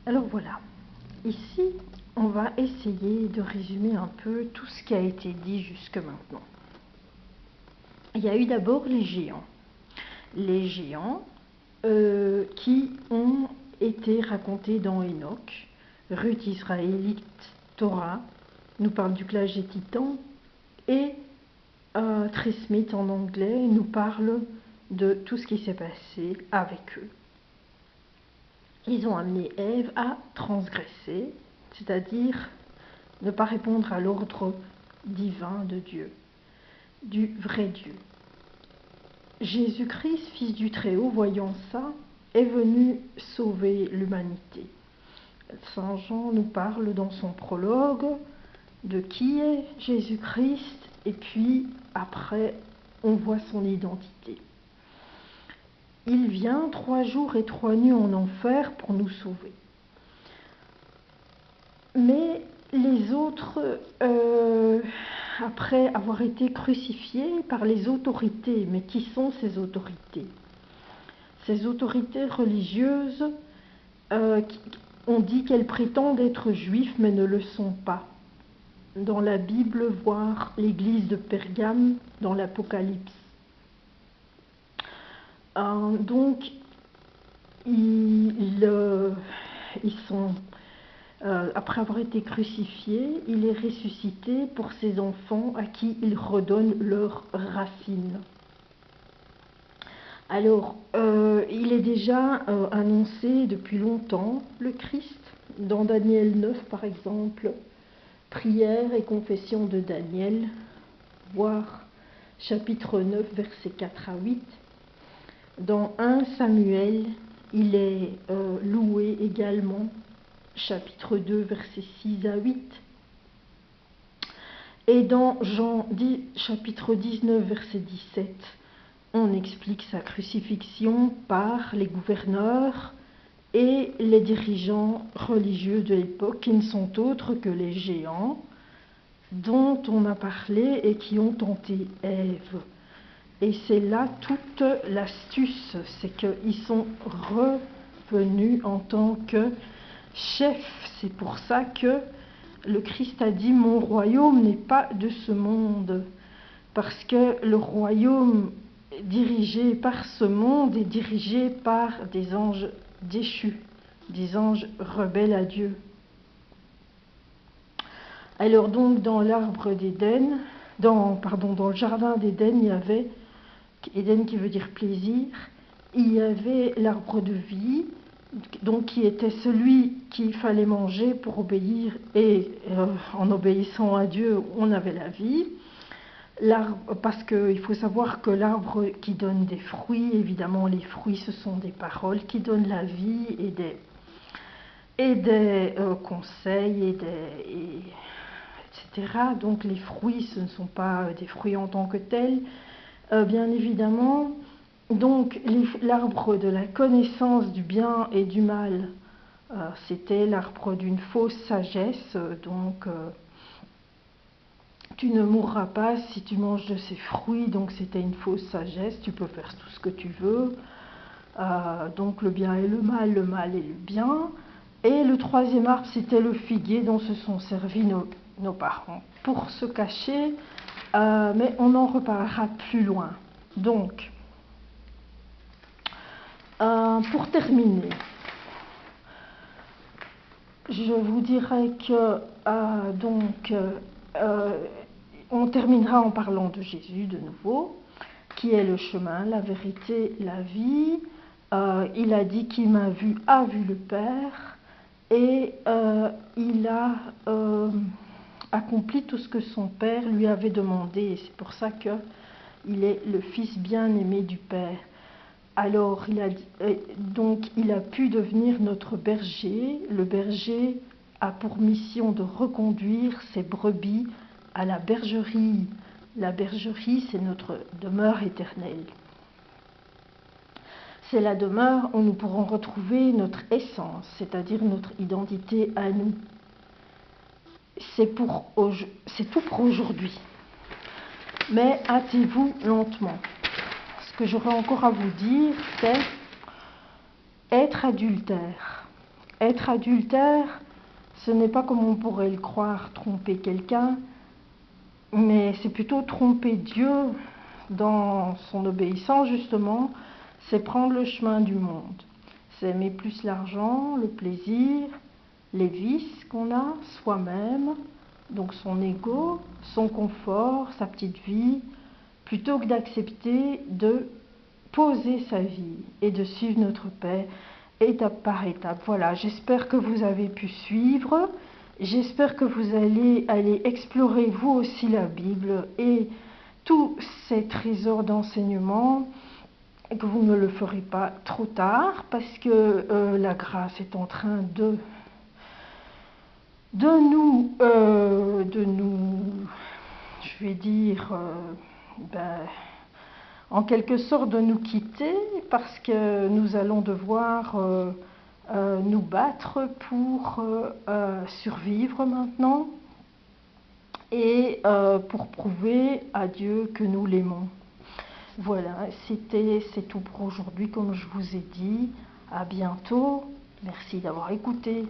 Alors voilà, ici on va essayer de résumer un peu tout ce qui a été dit jusque maintenant. Il y a eu d'abord les géants qui ont été racontés dans Enoch, Ruth israélite, Torah, nous parle du clash des titans, et Trismith en anglais nous parle de tout ce qui s'est passé avec eux. Ils ont amené Ève à transgresser, c'est-à-dire ne pas répondre à l'ordre divin de Dieu, du vrai Dieu. Jésus-Christ, fils du Très-Haut, voyant ça, est venu sauver l'humanité. Saint Jean nous parle dans son prologue de qui est Jésus-Christ, et puis après on voit son identité. Il vient 3 jours et 3 nuits en enfer pour nous sauver. Mais les autres, après avoir été crucifiés par les autorités, mais qui sont ces autorités? Ces autorités religieuses, on dit qu'elles prétendent être juifs, mais ne le sont pas. Dans la Bible, voire l'église de Pergame, dans l'Apocalypse. Donc, ils sont, après avoir été crucifié, il est ressuscité pour ses enfants à qui il redonne leurs racines. Alors, il est déjà annoncé depuis longtemps, le Christ, dans Daniel 9 par exemple, prière et confession de Daniel, voire chapitre 9, versets 4 à 8. Dans 1 Samuel, il est loué également, chapitre 2, versets 6 à 8. Et dans Jean 10, chapitre 19, verset 17, on explique sa crucifixion par les gouverneurs et les dirigeants religieux de l'époque, qui ne sont autres que les géants dont on a parlé et qui ont tenté Ève. Et c'est là toute l'astuce, c'est qu'ils sont revenus en tant que chefs. C'est pour ça que le Christ a dit « Mon royaume n'est pas de ce monde ». Parce que le royaume dirigé par ce monde est dirigé par des anges déchus, des anges rebelles à Dieu. Alors donc dans l'arbre d'Éden, dans le jardin d'Éden, il y avait, Éden qui veut dire plaisir, il y avait l'arbre de vie, donc qui était celui qu'il fallait manger pour obéir, et en obéissant à Dieu, on avait la vie. L'arbre, parce qu'il faut savoir que l'arbre qui donne des fruits, évidemment les fruits ce sont des paroles qui donnent la vie et des conseils etc. Donc les fruits ce ne sont pas des fruits en tant que tels, bien évidemment. Donc l'arbre de la connaissance du bien et du mal, c'était l'arbre d'une fausse sagesse, donc tu ne mourras pas si tu manges de ces fruits, donc c'était une fausse sagesse, tu peux faire tout ce que tu veux, donc le bien et le mal et le bien. Et le troisième arbre, c'était le figuier dont se sont servis nos parents pour se cacher, mais on en reparlera plus loin. Donc, pour terminer, je vous dirais que on terminera en parlant de Jésus de nouveau, qui est le chemin, la vérité, la vie. Il a dit qui m'a vu a vu le Père, et il a accompli tout ce que son Père lui avait demandé, et c'est pour ça qu'il est le Fils bien-aimé du Père. Alors il a pu devenir notre berger. Le berger a pour mission de reconduire ses brebis à la bergerie. La bergerie, c'est notre demeure éternelle. C'est la demeure où nous pourrons retrouver notre essence, c'est-à-dire notre identité à nous. C'est tout pour aujourd'hui. Mais hâtez-vous lentement. Ce que j'aurais encore à vous dire, c'est être adultère. Être adultère, ce n'est pas comme on pourrait le croire, tromper quelqu'un, mais c'est plutôt tromper Dieu dans son obéissance, justement. C'est prendre le chemin du monde. C'est aimer plus l'argent, le plaisir, les vices qu'on a, soi-même, donc son ego, son confort, sa petite vie, plutôt que d'accepter de poser sa vie et de suivre notre paix étape par étape. Voilà, j'espère que vous avez pu suivre. J'espère que vous allez aller explorer vous aussi la Bible et tous ces trésors d'enseignement, et que vous ne le ferez pas trop tard, parce que la grâce est en train de nous, je vais dire, en quelque sorte de nous quitter, parce que nous allons devoir nous battre pour survivre maintenant et pour prouver à Dieu que nous l'aimons. Voilà, c'est tout pour aujourd'hui, comme je vous ai dit. À bientôt. Merci d'avoir écouté.